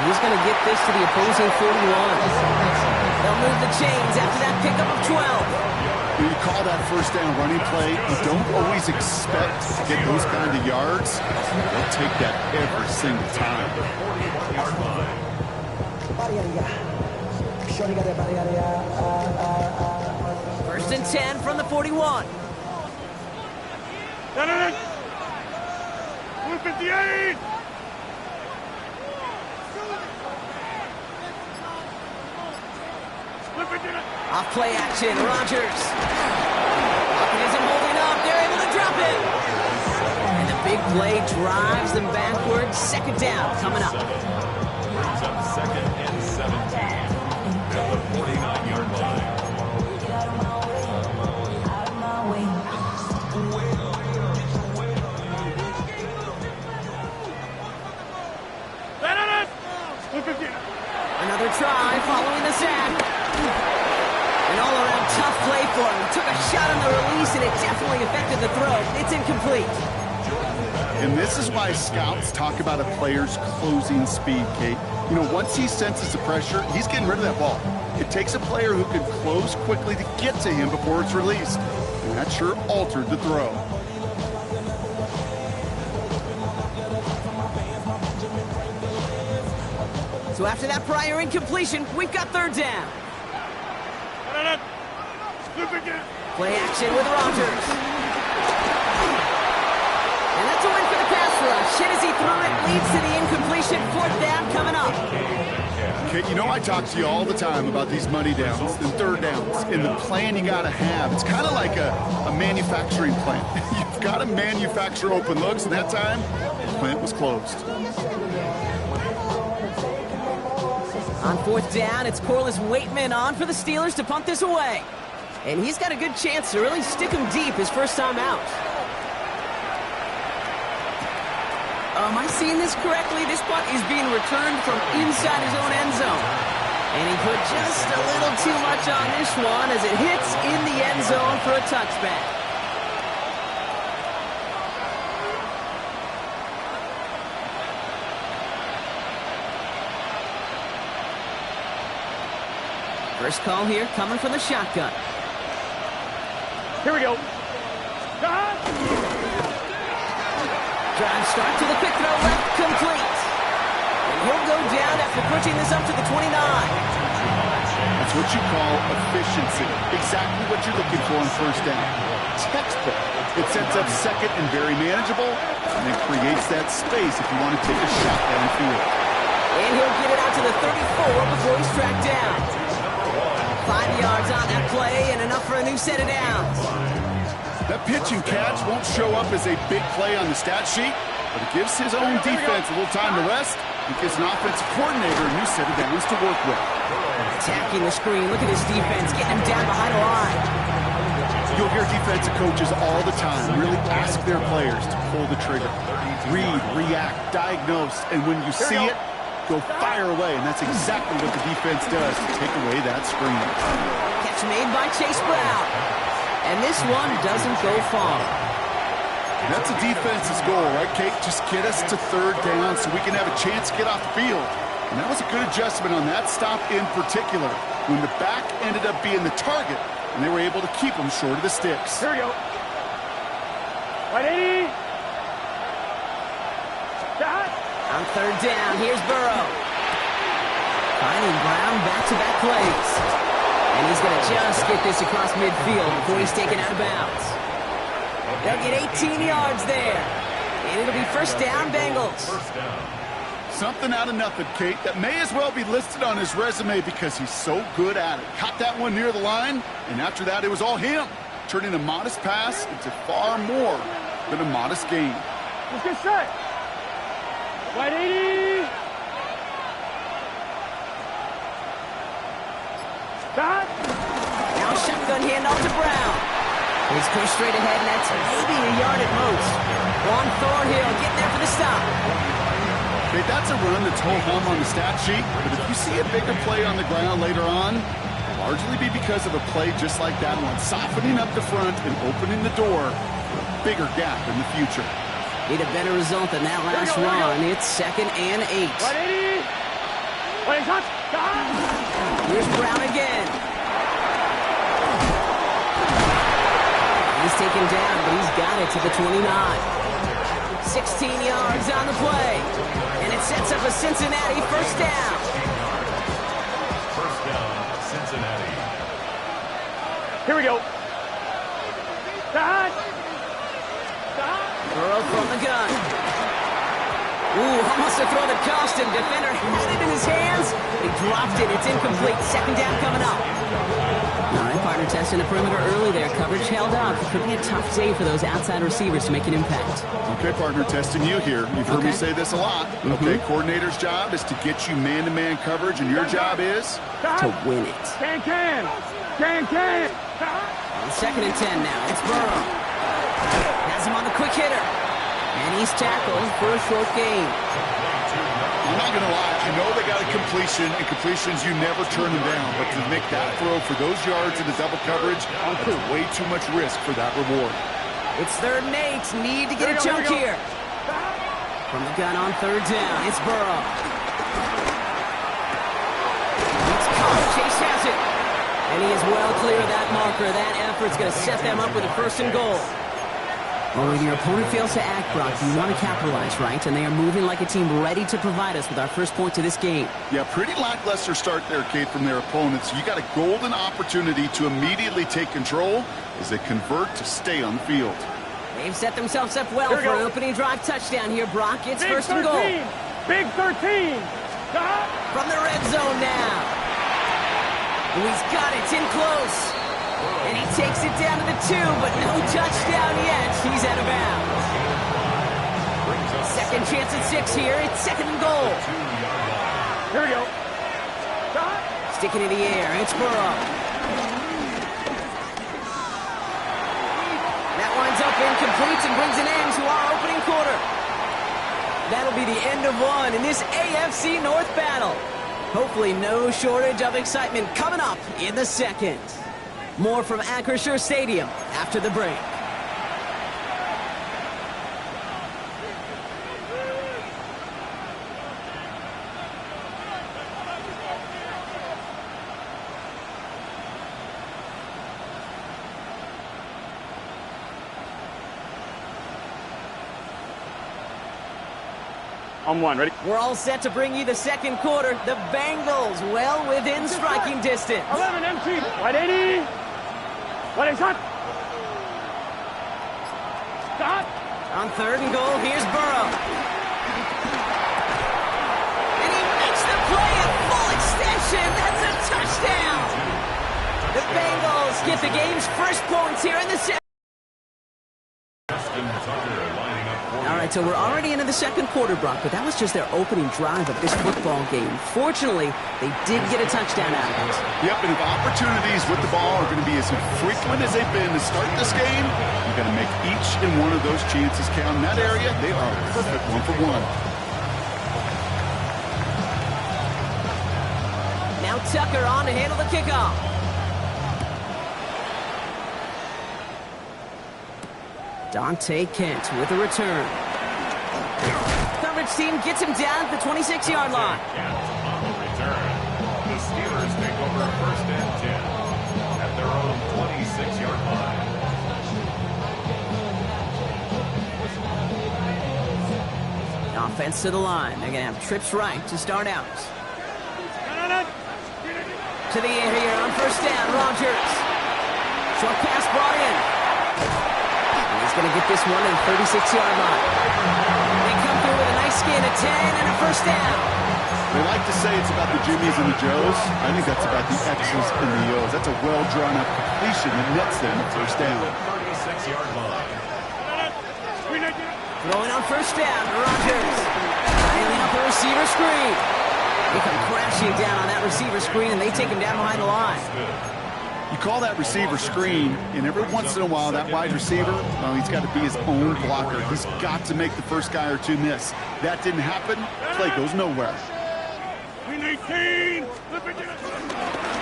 he's going to get this to the opposing 41. They'll move the chains after that pickup of 12. When you call that first down running play, you don't always expect to get those kind of yards. They'll take that every single time. First and 10 from the 41. 58! Off play action, Rodgers. Pocket isn't holding up. They're able to drop it. And the big play drives them backwards. Second down coming up. Brings up second and 17 at the 49-yard line. Another try following the sack. An all-around tough play for him. He took a shot on the release, and it definitely affected the throw. It's incomplete. And this is why scouts talk about a player's closing speed, Kate. You know, once he senses the pressure, he's getting rid of that ball. It takes a player who can close quickly to get to him before it's released. And that sure altered the throw. So after that prior incompletion, we've got third down. Play action with Rodgers. And that's a win for the pass rush. Hit as he threw it, leads to the incompletion. Fourth down coming up. Okay, you know I talk to you all the time about these money downs and third downs and the plan you got to have. It's kind of like a manufacturing plant. You've got to manufacture open looks, and that time, the plant was closed. On fourth down, it's Corliss Waitman on for the Steelers to punt this away. And he's got a good chance to really stick him deep his first time out. Am I seeing this correctly? This punt is being returned from inside his own end zone. And he put just a little too much on this one as it hits in the end zone for a touchback. First call here coming from the shotgun. Here we go. Drive start to the quick throw left, complete. And he'll go down after pushing this up to the 29. That's what you call efficiency. Exactly what you're looking for on first down. Textbook. It sets up second and very manageable, and it creates that space if you want to take a shot downfield. And he'll get it out to the 34 before he's tracked down. 5 yards on that play and enough for a new set of downs. That pitch and catch won't show up as a big play on the stat sheet, but it gives his own defense a little time to rest. It gives an offensive coordinator a new set of downs to work with. Attacking the screen. Look at his defense getting him down behind the line. You'll hear defensive coaches all the time really ask their players to pull the trigger. Read, react, diagnose, and when you see it, go fire away. And that's exactly what the defense does to take away that screen. Catch made by Chase Brown. And this one doesn't go far. That's a defense's goal, right, Kate? Just get us to third down so we can have a chance to get off the field. And that was a good adjustment on that stop in particular, when the back ended up being the target, and they were able to keep him short of the sticks. Here we go. 180. On third down, here's Burrow. Finding Brown back-to-back plays. And he's going to just get this across midfield before he's taken out of bounds. They'll get 18 yards there. And it'll be first down, Bengals. First down. Something out of nothing, Kate, that may as well be listed on his resume because he's so good at it. Caught that one near the line, and after that, it was all him, turning a modest pass into far more than a modest gain. Let's get set. 180. Now shotgun handoff to Brown. He's pushed straight ahead, and that's maybe a yard at most. Juan Thornhill getting there for the stop. Okay, that's a run that's ho-hum on the stat sheet, but if you see a bigger play on the ground later on, it'll largely be because of a play just like that one, softening up the front and opening the door for a bigger gap in the future. Need a better result than that last run. It's 2nd and 8. 180. Here's Brown again. He's taken down, but he's got it to the 29. 16 yards on the play. And it sets up a Cincinnati first down. First down, Cincinnati. Here we go. Burrow from the gun. Ooh, almost a throw that cost him. Defender had it in his hands. He dropped it. It's incomplete. Second down coming up. All right, partner testing the perimeter early there. Coverage held up. It could be a tough day for those outside receivers to make an impact. Okay, partner, testing you here. You've heard me say this a lot. Okay, coordinator's job is to get you man-to-man coverage, and your job is to win it. Can. On second and 10 now. It's Burrow. Has him on the quick hitter. And he's tackled for a short gain. I'm not going to lie. I know they got a completion, and completions, you never turn them down. But to make that throw for those yards in the double coverage, that's way too much risk for that reward. It's 3rd and 8. Need to get a chunk here. From the gun on 3rd down. It's Burrow. It's caught. Chase has it. And he is well clear of that marker. That effort's going to set them up with a 1st and goal. Well, when your opponent fails to act, Brock, you want to capitalize, right? And they are moving like a team ready to provide us with our first point of this game. Yeah, pretty lackluster start there, Kate, from their opponents. You got a golden opportunity to immediately take control as they convert to stay on the field. They've set themselves up well for an opening drive touchdown here, Brock. It's Big 1st and goal. Big 13. From the red zone now. He's got it. It's in close. And he takes it down to the 2, but no touchdown yet. He's out of bounds. Second chance at 6 here. It's 2nd and goal. Here we go. Sticking in the air. It's Burrow. That winds up incomplete and brings an end to our opening quarter. That'll be the end of one in this AFC North battle. Hopefully no shortage of excitement coming up in the second. More from Acrisure Stadium after the break. On 1, ready? We're all set to bring you the second quarter. The Bengals well within striking distance. 11 empty. Wide 80. Wide shot. Stop. On 3rd and goal, here's Burrow. And he makes the play at full extension. That's a touchdown. The Bengals get the game's first points here in the second. All right, so we're already into the second quarter, Brock, but that was just their opening drive of this football game. Fortunately, they did get a touchdown out of it. Yep, and if opportunities with the ball are going to be as frequent as they've been to start this game, you've got to make each and one of those chances count. In that area, they are perfect 1-for-1. Now Tucker on to handle the kickoff. Dante Kent with a return. Coverage team gets him down at the 26-yard line. Kent on the return. The Steelers take over 1st and 10 at their own 26-yard line. Offense to the line. They're going to have trips right to start out. To the air here on 1st down. Rodgers. Short pass brought in. He's going to get this one at the 36-yard line. They come through with a nice gain of 10 and a 1st down. They like to say it's about the Jimmies and the Joes. I think that's about the X's and the O's. That's a well-drawn-up completion that nets them a 1st down. 36-yard line. Throwing on 1st down. Rodgers. Trailing up a receiver screen. They come crashing down on that receiver screen, and they take him down behind the line. You call that receiver screen, and every once in a while, that wide receiver, well, he's got to be his own blocker. He's got to make the first guy or two miss. That didn't happen. Play goes nowhere.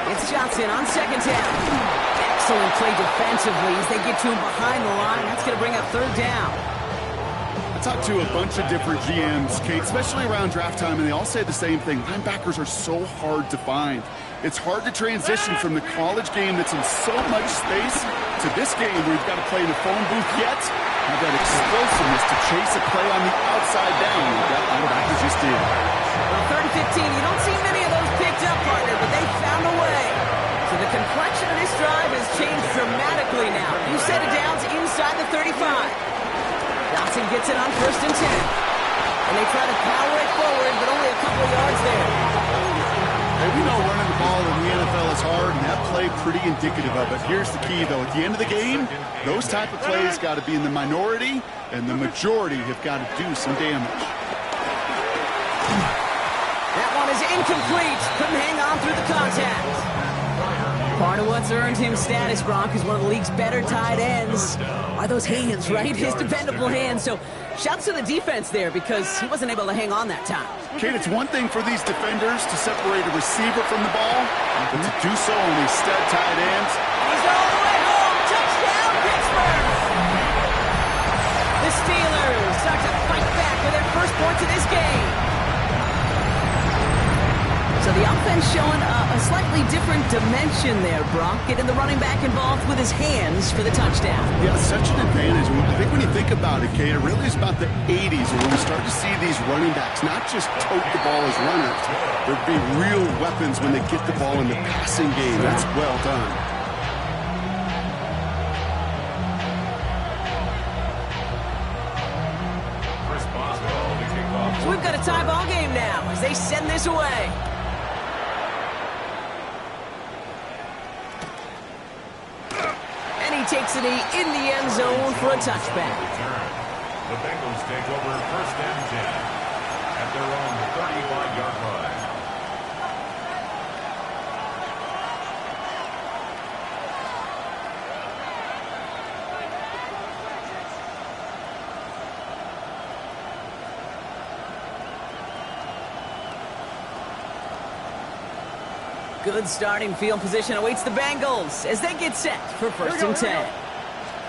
It's Johnson on 2nd down. Excellent play defensively as they get to him behind the line. That's going to bring up 3rd down. A talked to a bunch of different GMs, Kate, especially around draft time, and they all say the same thing. Linebackers are so hard to find. It's hard to transition from the college game that's in so much space to this game where you've got to play in the phone booth yet have that explosiveness to chase a play on the outside down. That linebackers just did. Well, 3rd and 15, you don't see many of those picked up, partner, but they found a way. So the complexion of this drive has changed dramatically now. You set it down to inside the 35. Dotson gets it on 1st and 10. And they try to power it forward, but only a couple of yards there. Hey, we know running the ball in the NFL is hard, and that play pretty indicative of it. Here's the key, though. At the end of the game, those type of plays got to be in the minority, and the majority have got to do some damage. That one is incomplete. Couldn't hang on through the contact. Part of what's earned him status, Brock, is one of the league's better tight ends. Are those hands, right? His dependable hands. So shouts to the defense there because he wasn't able to hang on that time. Kate, it's one thing for these defenders to separate a receiver from the ball, but to do so on these stud tight ends. He's all the way home. Touchdown, Pittsburgh! The Steelers start to fight back with their first points of this game. So the offense showing a slightly different dimension there, Brock. Getting the running back involved with his hands for the touchdown. Yeah, such an advantage. I think when you think about it, Kate, it really is about the 80s when we start to see these running backs not just tote the ball as runners. There'd be real weapons when they get the ball in the passing game. That's well done. So we've got a tie ball game now as they send this away. Takes it in the end zone for a touchback. The Bengals take over 1st and 10 at their own 35-yard line. Good starting field position awaits the Bengals as they get set for 1st and 10.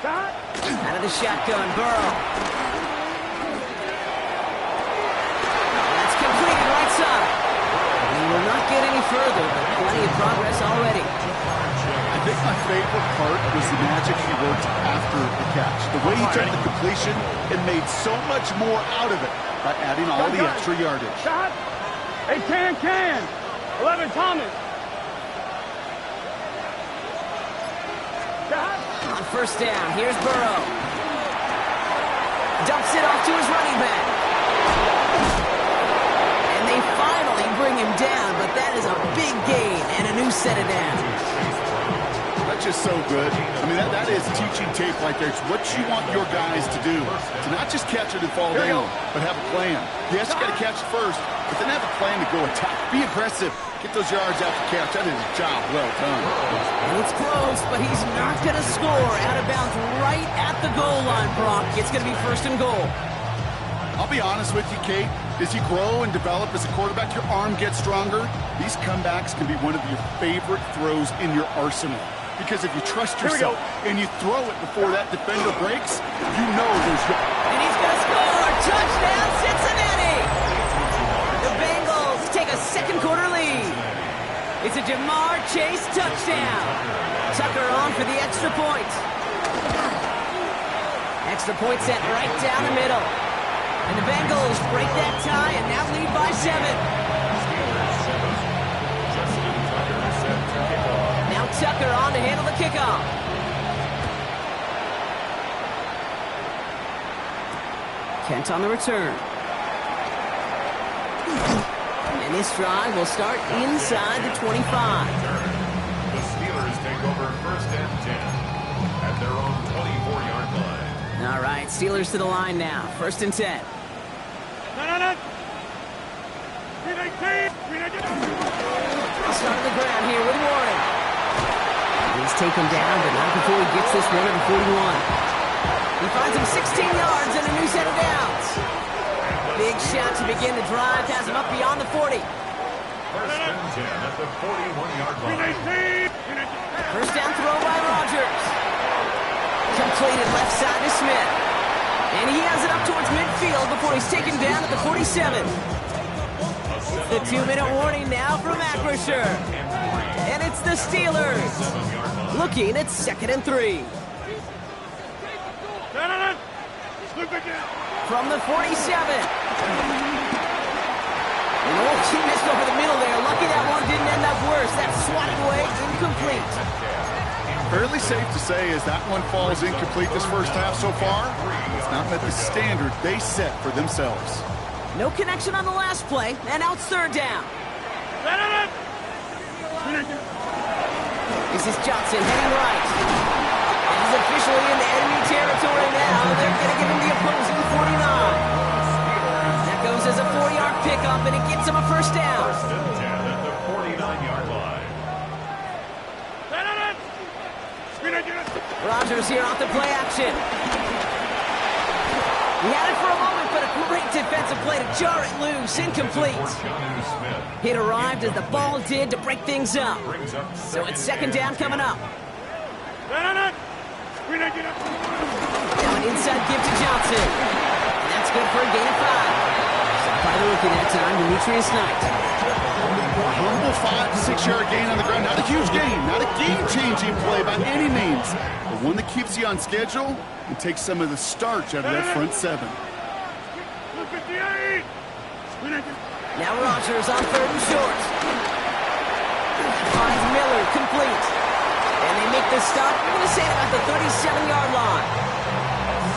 Out of the shotgun, Burrow. That's completed right side. He will not get any further, but plenty of progress already. I think my favorite part was the magic he worked after the catch. The way he took the completion and made so much more out of it by adding all the extra yardage. Shot. Hey, can. 11 Thomas. On 1st down, here's Burrow. Dumps it off to his running back. And they finally bring him down, but that is a big gain and a new set of downs. That's just so good. I mean, that is teaching tape right there. It's what you want your guys to do. To not just catch it and fall down, but have a plan. Yes, you got to catch it first, but then have a plan to go attack. Be aggressive. Get those yards after catch. That is a job well done. It's close, but he's not going to score. Out of bounds right at the goal line, Brock. It's going to be 1st and goal. I'll be honest with you, Kate. As you grow and develop as a quarterback, your arm gets stronger. These comebacks can be one of your favorite throws in your arsenal. Because if you trust yourself and you throw it before that defender breaks, you know there's... And he's going to score! Touchdown, Cincinnati! The Bengals take a second quarter lead. It's a Jamar Chase touchdown. Tucker on for the extra point. Extra point set right down the middle. And the Bengals break that tie and now lead by 7. Tucker on to handle the kickoff. Kent on the return. And this drive will start inside the 25. The Steelers take over 1st and 10 at their own 24-yard line. All right, Steelers to the line now. 1st and 10. Start the ground here with Warren. He's taken down, but not before he gets this one at the 41. He finds him 16 yards and a new set of downs. Big shot to begin the drive, has him up beyond the 40. 1st and 10 at the 41-yard line. 1st down throw by Rodgers. Completed left side to Smith. And he has it up towards midfield before he's taken down at the 47. The 2-minute warning now from Acrisure. And it's the Steelers looking at 2nd and 3. From the 47. Oh, she missed over the middle there. Lucky that one didn't end up worse. That swatted away, incomplete. Fairly safe to say as that one falls incomplete this first half so far, it's not met the standard they set for themselves. No connection on the last play, and now it's 3rd down. This is Johnson heading right. And he's officially in the enemy territory now. They're going to give him the opposing 49. That goes as a 4-yard pickup, and it gets him a 1st down. 1st and 10 at the 49-yard line. Rodgers here off the play action. He had it for a moment, but a great defensive play to jar it loose. Incomplete. It arrived as the ball did to break things up. So it's 2nd down coming up. Now an inside give to Johnson. And that's good for a gain of 5. Stop by the rookie that time, Demetrius Knight. A humble 5 to 6 yard gain on the ground. Not a huge gain, not a game-changing play by any means, but one that keeps you on schedule and takes some of the starch out of that front 7. Now Rodgers on 3rd and short. Finds Miller, complete. And they make the stop, I'm going to say about the 37-yard line.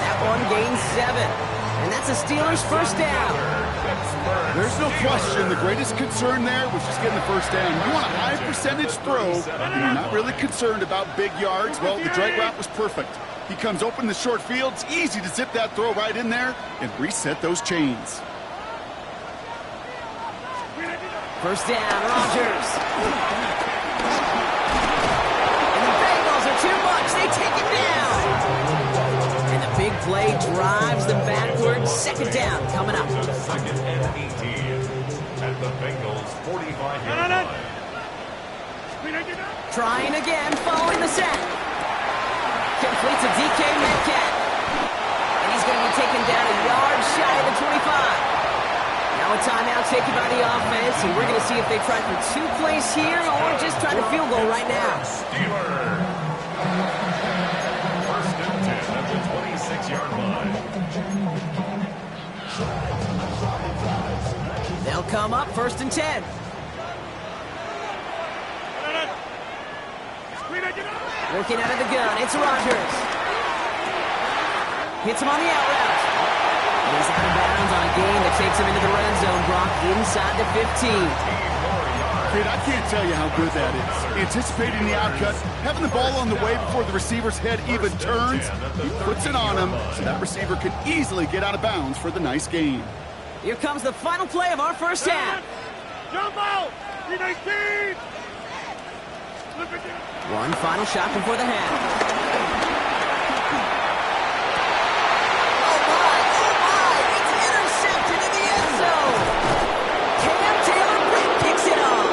That one gains 7. And that's a Steelers 1st down. There's no question the greatest concern there was just getting the 1st down. You want a high percentage throw, and you're not really concerned about big yards. Well, the drag route was perfect. He comes open in the short field. It's easy to zip that throw right in there and reset those chains. 1st down, Rodgers. And the Bengals are too much. They take it down. And the big play drives them backwards. 2nd down coming up. 2nd and 18 at the Bengals 45-yard line. Trying again, following the sack. Completes a DK Metcalf. And he's going to be taken down a yard shy of the 25. Now a timeout taken by the offense, and we're going to see if they try for 2 plays here or just try to field goal right now. Steelers. 1st and 10 at the 26-yard line. They'll come up 1st and 10. Working out of the gun, it's Rodgers. Hits him on the out route. And he's out of bounds on a gain that takes him into the red zone, Brock, inside the 15. Kid, I can't tell you how good that is. Anticipating the outcut, having the ball on the way before the receiver's head even turns, he puts it on him so that receiver can easily get out of bounds for the nice gain. Here comes the final play of our 1st half. Jump out! 319! One final shot before the half. Oh my, it's intercepted in the end zone. Cam Taylor picks it off.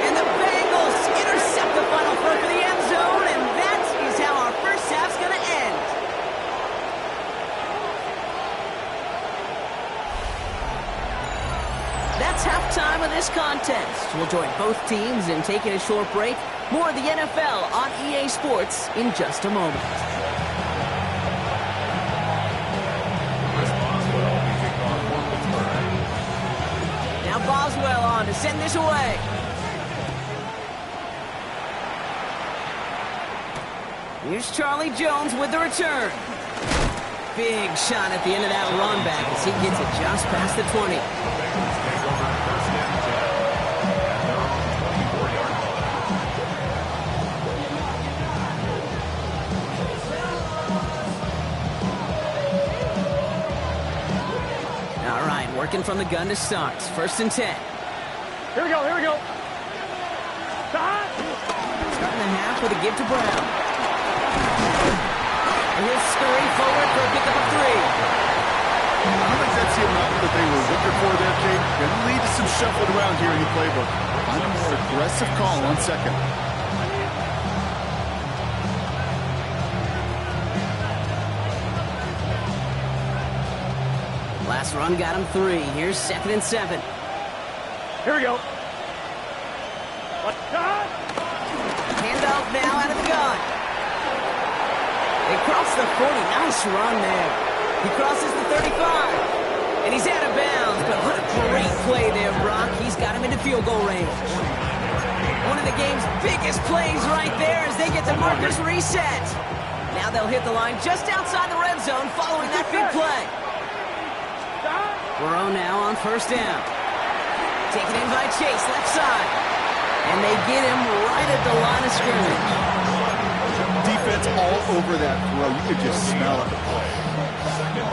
And the Bengals intercept the final throw for the end zone, and that is how our 1st half's going to end. That's halftime of this contest. We'll join both teams in taking a short break. More of the NFL on EA Sports in just a moment. Now Boswell on to send this away. Here's Charlie Jones with the return. Big shot at the end of that run back as he gets it just past the 20. Working from the gun to start. 1st and 10. Here we go. Starting the half with a give to Brown. And he'll scurry forward for a pickup of 3. I don't think that's the amount that they were looking for there, Kate. Going to lead to some shuffled around here in the playbook. I'm a more aggressive call on 2nd. This run got him 3. Here's 2nd and 7. Here we go. Handoff now out of the gun. They cross the 40. Nice run there. He crosses the 35. And he's out of bounds. But what a great play there, Brock. He's got him into field goal range. One of the game's biggest plays right there as they get the markers reset. Now they'll hit the line just outside the red zone following that big play. Burrow now on 1st down. Taken in by Chase, left side. And they get him right at the line of scrimmage. Defense all over that throw. You could just smell it.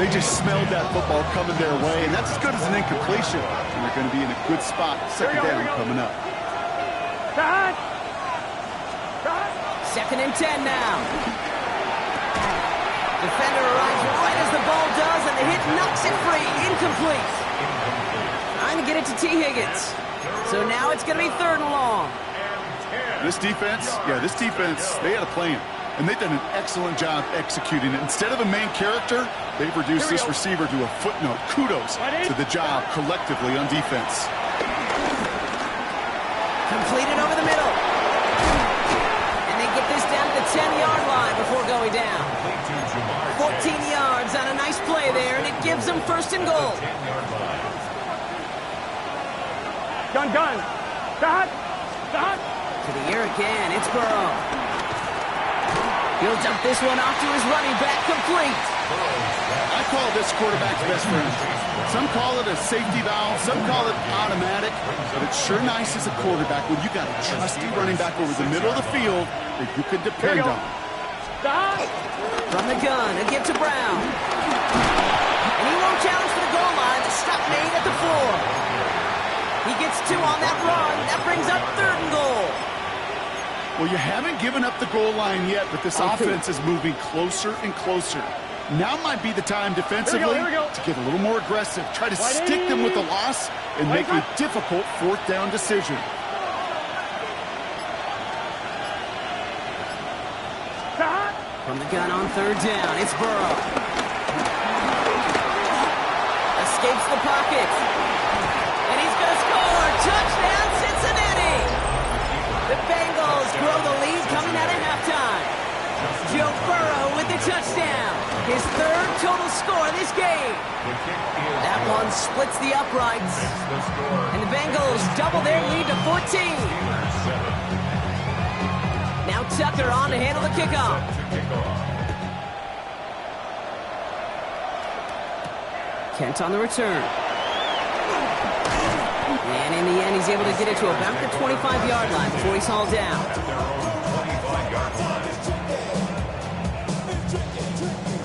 They just smelled that football coming their way, and that's as good as an incompletion. And they're going to be in a good spot. 2nd down coming up. 2nd and 10 now. Defender arrives right as the ball does, and the hit knocks it free. Incomplete. Trying to get it to T. Higgins. So now it's going to be 3rd and long. This defense, they had a plan. And they've done an excellent job executing it. Instead of a main character, they've reduced this receiver to a footnote. Kudos to the job collectively on defense. Completed over the middle. And they get this down to the 10-yard line before going down. 14 yards on a nice play there, and it gives them 1st and goal. Gun. Stop. To the air again, it's Burrow. He'll dump this one off to his running back, complete. I call this quarterback's best friend. Some call it a safety valve, some call it automatic, but it's sure nice as a quarterback when you got a trusty running back over the middle of the field that you can depend on. Stop. From the gun, a give to Brown. And he won't challenge for the goal line. The stop made at the 4. He gets 2 on that run. That brings up 3rd and goal. Well, you haven't given up the goal line yet, but this offense is moving closer and closer. Now might be the time defensively to get a little more aggressive. Try to stick them with the loss and make a difficult 4th down decision. From the gun on 3rd down, it's Burrow. Escapes the pocket. And he's going to score. Touchdown, Cincinnati. The Bengals grow the lead coming out of halftime. Joe Burrow with the touchdown. His 3rd total score this game. That one splits the uprights. And the Bengals double their lead to 14. Now Tucker on to handle the kickoff. Kent on the return. And in the end, he's able to get it to about the 25-yard line before he's hauled down.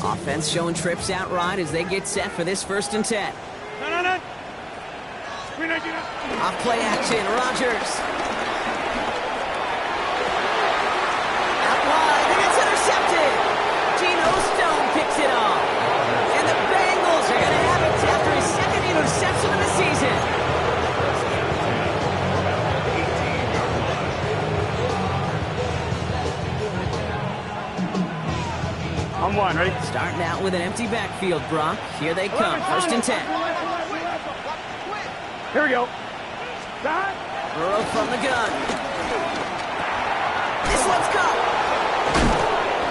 Offense showing trips outright as they get set for this 1st and 10. No. Off play action, Rodgers. Out wide, and it's intercepted. Geno Stone picks it off. And the Bengals are going to have it after his 2nd interception of the season. I'm 1, ready? Starting out with an empty backfield, Brock. Here they come, 1st and 10. Here we go. Stop. Burrow from the gun. This one's caught.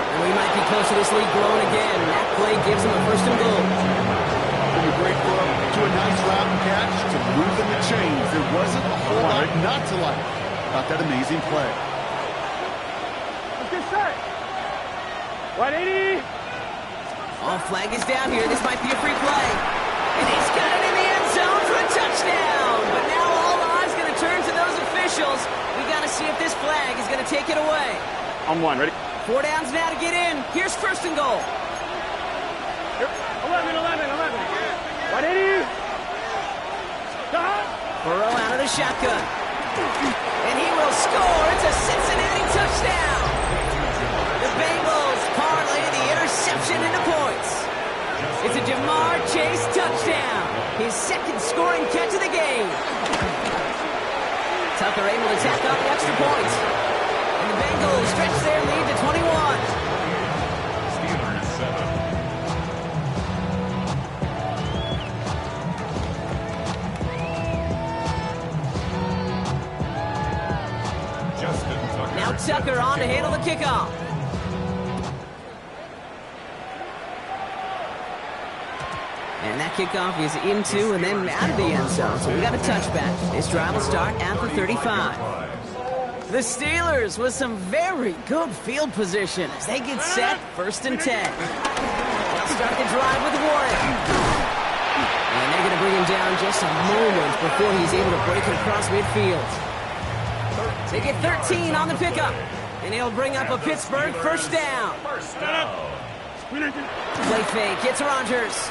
And we might be close to this lead growing again. That play gives him a 1st and goal. From a great throw to a nice route catch to moving the chains. There wasn't a whole lot not to like about that amazing play. Let's get set. 180. All flag is down here. This might be a free play. And he's got it in the end zone for a touchdown. But now all eyes going to turn to those officials. We got to see if this flag is going to take it away. I'm 1, ready? 4 downs now to get in. Here's 1st and goal. 11. 180. Stop. Burrow out of the shotgun. And he will score. It's a Cincinnati touchdown. The Bengals parlay the interception into points. It's a Jamar Chase touchdown. His 2nd scoring catch of the game. Tucker able to tack on the extra point. And the Bengals stretch their lead to 21. Steelers 7. Tucker on to handle the kickoff. And that kickoff is into and then out of the end zone. So we got a touchback. This drive will start at the 35. The Steelers with some very good field position as they get set, 1st and 10. They'll start the drive with Warren. And they're going to bring him down just a moment before he's able to break it across midfield. They get 13 on the pickup. And he'll bring up a Pittsburgh 1st down. Play fake, hits Rodgers.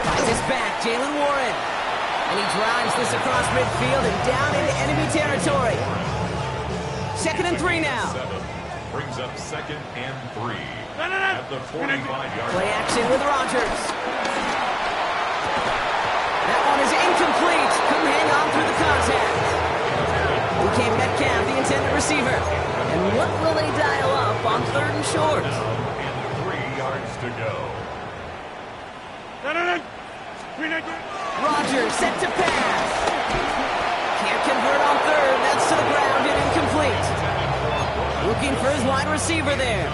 Finds his back, Jalen Warren. And he drives this across midfield and down into enemy territory. 2nd and 3 now. Brings up 2nd and 3 at the 45-yard. Play action with Rodgers. That one is incomplete. Couldn't hang on through the contact. DK Metcalf, the intended receiver. And what will they dial up on 3rd and short? And 3 yards to go. Rodgers set to pass. Can't convert on 3rd. That's to the ground and incomplete. Looking for his wide receiver there.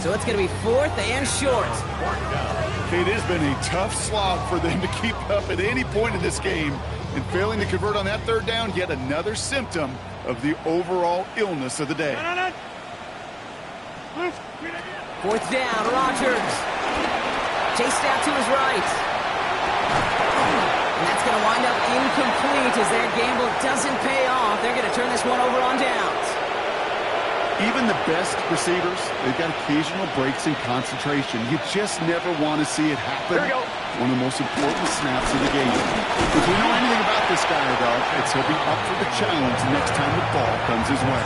So it's going to be 4th and short. It has been a tough slog for them to keep up at any point in this game. And failing to convert on that 3rd down, yet another symptom of the overall illness of the day. 4th down, Rodgers. Chased out to his right. And that's going to wind up incomplete as their gamble doesn't pay off. They're going to turn this one over on downs. Even the best receivers, they've got occasional breaks in concentration. You just never want to see it happen. One of the most important snaps of the game. If we know anything about this guy, though, it's he'll be up for the challenge next time the ball comes his way.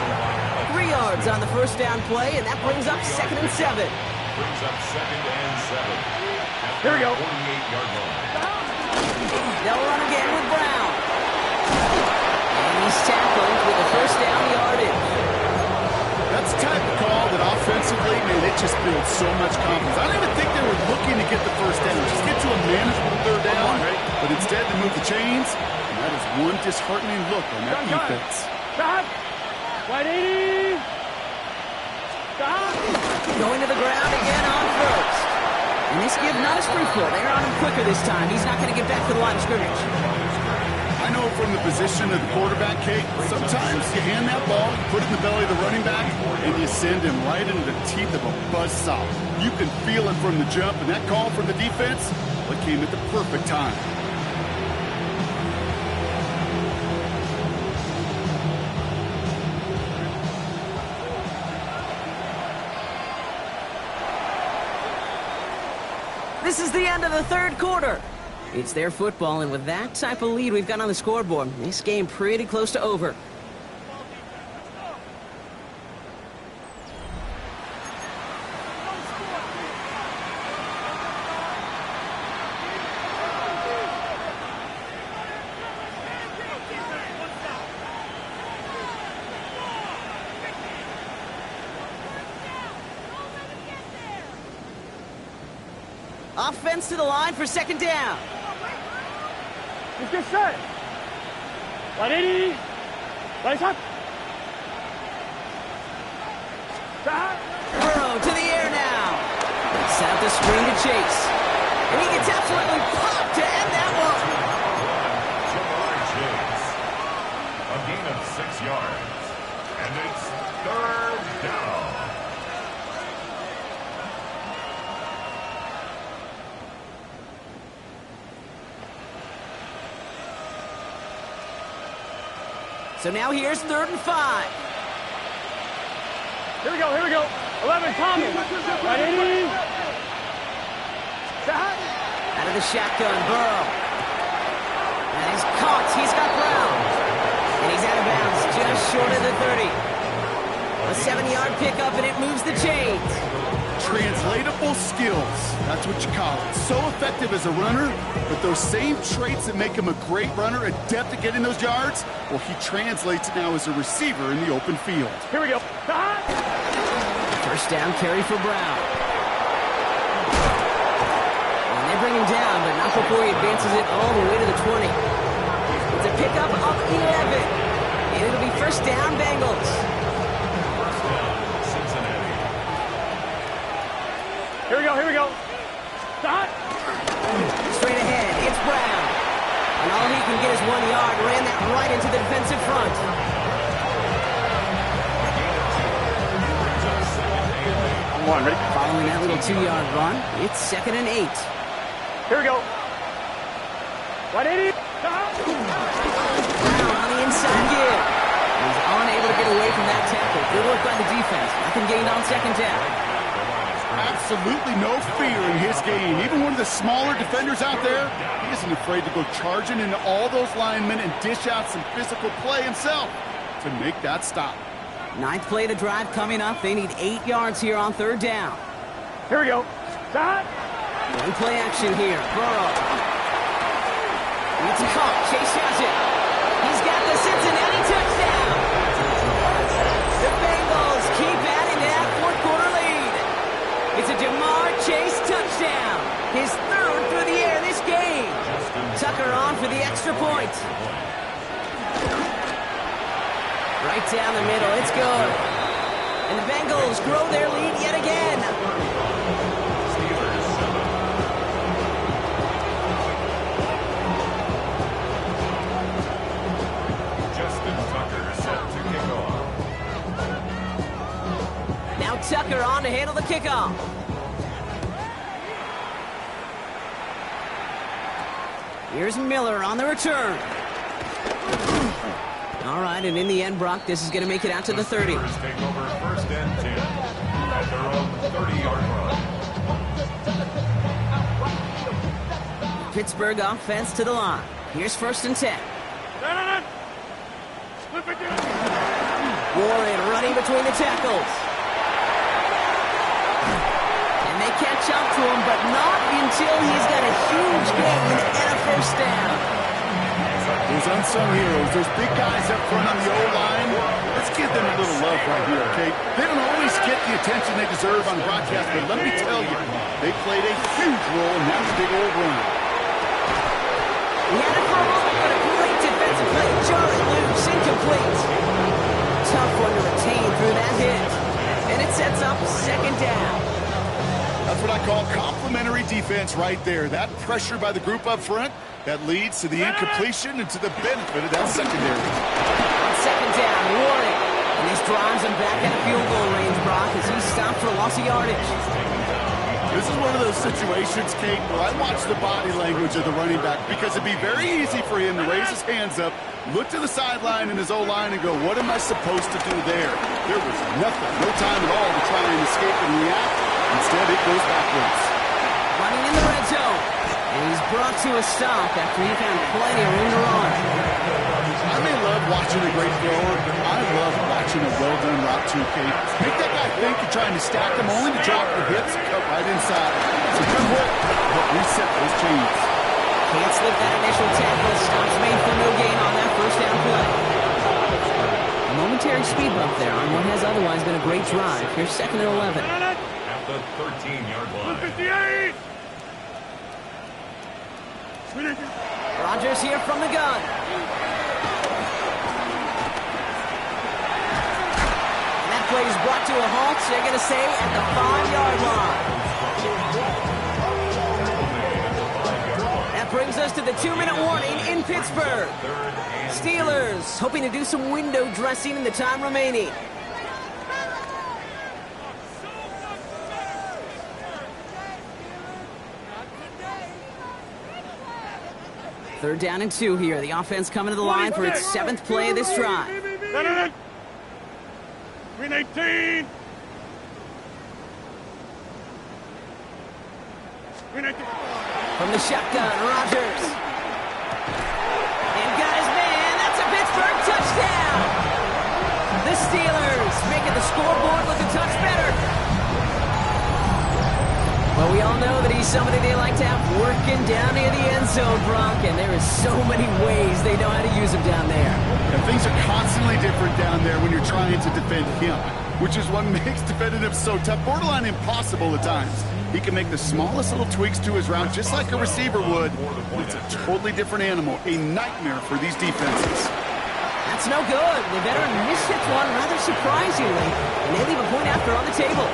3 yards on the 1st down play, and that brings up 2nd and 7. Brings up 2nd and 7. Here we go. 48-yard line. They'll run again with Brown. And he's tackled with the 1st down yardage. That's the type of call that offensively, man, it just builds so much confidence. I don't even think they were looking to get the 1st down. Just get to a manageable 3rd down. But instead, they move the chains. And that is one disheartening look on that defense. Stop. Wide 80. Stop. Going to the ground again on 1st. And this give not as fruitful. They're on him quicker this time. He's not going to get back to the line of scrimmage. I know from the position of the quarterback, Kate, sometimes you hand that ball, you put it in the belly of the running back, and you send him right into the teeth of a buzzsaw. You can feel it from the jump, and that call from the defense, well, it came at the perfect time. This is the end of the 3rd quarter. It's their football, and with that type of lead we've got on the scoreboard, this game pretty close to over. Offense to the line for 2nd down. Let's get set. Wide 80. Right up. Stop. Burrow to the air now. Set up the screen to Chase. And he gets absolutely popped to end that one. Jamar Chase. A gain of 6 yards. And it's 3rd down. So now here's 3rd and 5. Here we go. 11, Thomas. Right 80. Stop. Out of the shotgun, Burrow. And he's caught. He's got Brown. And he's out of bounds, just short of the 30. A 7-yard pickup, and it moves the chains. Translatable skills. That's what you call it. So effective as a runner, but those same traits that make him a great runner, adept at getting those yards, well, he translates it now as a receiver in the open field. Here we go. 1st down carry for Brown. And they bring him down, but not before he advances it all the way to the 20. It's a pickup of 11. it'll be first down, Bengals. First down, Cincinnati. Here we go. Stop. Straight ahead, it's Brown. And all he can get is 1 yard. Ran that right into the defensive front. One, ready? Following that little 2-yard run, it's 2nd and 8. Here we go. 180. Stop. Brown on the inside give. He's unable to get away from that tackle. Good work by the defense. Nothing gained on 2nd down. Absolutely no fear in his game. Even one of the smaller defenders out there, he isn't afraid to go charging into all those linemen and dish out some physical play himself to make that stop. 9th play of the drive coming up. They need 8 yards here on 3rd down. Here we go. Stop. One play action here. Burrow. It's caught. Chase has it. He's got the Cincinnati touchdown. The Bengals keep adding to that 4th quarter lead. It's a Jamar Chase touchdown. His 3rd through the air this game. Tucker on for the extra point. Right down the middle. It's good. And the Bengals grow their lead yet again. Steelers 7. Justin Tucker set to kick off. Now Tucker on to handle the kickoff. Here's Miller on the return. All right, and in the end, Brock, this is going to make it out to the 30. Steelers take over first and 10 at their own 30-yard line. Pittsburgh offense to the line. Here's 1st and 10. Warren running between the tackles. And they catch up to him, but not until he's got a huge gain and a first down. Those unsung heroes, those big guys up front on the O-line, let's give them a little love right here, okay? They don't always get the attention they deserve on broadcast, but let me tell you, they played a huge role in that big old run. He had it for a moment, but a great defensive play. Jarred loose, incomplete. Tough one to retain through that hit. And it sets up 2nd down. That's what I call complimentary defense right there. That pressure by the group up front, that leads to the incompletion and to the benefit of that secondary. On 2nd down, Warren. And this drives him back into field goal range, Brock, as he's stopped for a loss of yardage. This is one of those situations, Kate, where I watch the body language of the running back because it'd be very easy for him to raise his hands up, look to the sideline in his O-line and go, what am I supposed to do there? There was nothing, no time at all to try and escape and react. Instead, it goes backwards. Running in the red zone. And he's brought to a stop after he found plenty of room to run. I may love watching a great thrower, but I love watching a well-done route too, Kate. Make that guy think you're trying to stack them only to drop the hits and cut right inside. It's a good work, but reset those chains. Can't slip that initial tackle. Stops made for no gain on that first down play. A momentary speed bump there on what has otherwise been a great drive. Here's 2nd and 11. At the 13-yard line. 158. Rodgers here from the gun. And that play is brought to a halt, so they're going to say at the 5-yard line. That brings us to the 2-minute warning in Pittsburgh. Steelers hoping to do some window dressing in the time remaining. Third down and 2 here. The offense coming to the line for its 7th play of this drive. 318. From the shotgun, Rodgers. And got his man. That's a Pittsburgh touchdown. The Steelers making the scoreboard look a touch better. Well, we all know that he's somebody they like to have working down near the end zone, Brock, and there is so many ways they know how to use him down there. And things are constantly different down there when you're trying to defend him, which is what makes defending him so tough, borderline impossible at times. He can make the smallest little tweaks to his route just like a receiver would. It's a totally different animal, a nightmare for these defenses. That's It's no good. The veteran mishits one rather surprisingly, and they leave a point after on the table.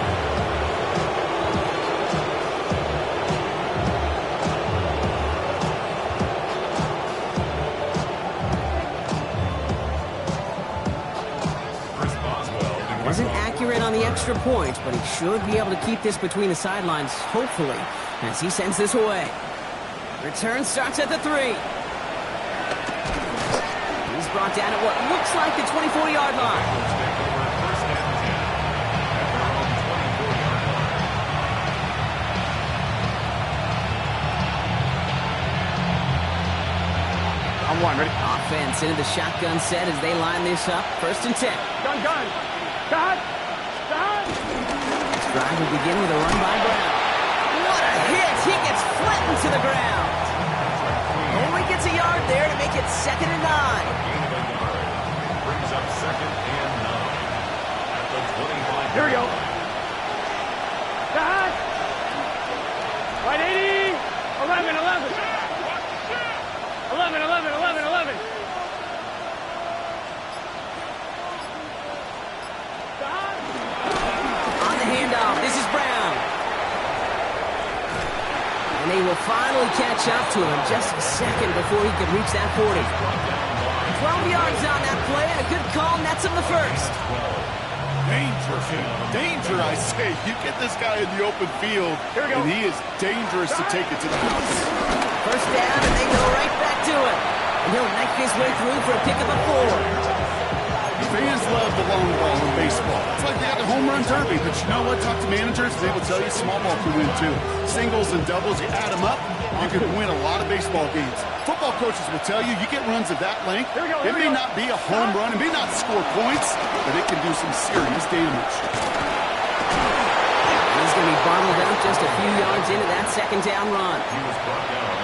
Wasn't accurate on the extra point, but he should be able to keep this between the sidelines, hopefully, as he sends this away. Return starts at the 3. He's brought down at what looks like the 24-yard line. I'm one, ready? Offense into the shotgun set as they line this up. 1st and 10. Gun. Got. This drive will begin with a run by Brown. What a hit! He gets flattened to the ground. Only gets a yard there to make it 2nd and 9. Brings up 2nd and 9 at the 25. Here we go. Got. Right, 80. 11. 11. On the handoff, this is Brown. And they will finally catch up to him just a second before he could reach that 40. 12 yards on that play, and a good call nets him the 1st. Danger, I say. You get this guy in the open field, and he is dangerous to take it to the house. 1st down, and they go right back to it. And he'll knife his way through for a pickup of 4. Fans love the long ball in baseball. It's like they got the home run derby, but you know what? Talk to managers, they will tell you small ball can win too. Singles and doubles, you add them up, you can win a lot of baseball games. Football coaches will tell you, you get runs of that length, it may not be a home run, it may not score points, but it can do some serious damage. He's going to be bottled up just a few yards into that 2nd down run.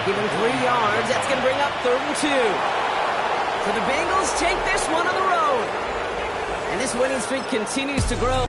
Give him 3 yards, that's going to bring up 3rd and 2. So the Bengals take this one on the road. And this winning streak continues to grow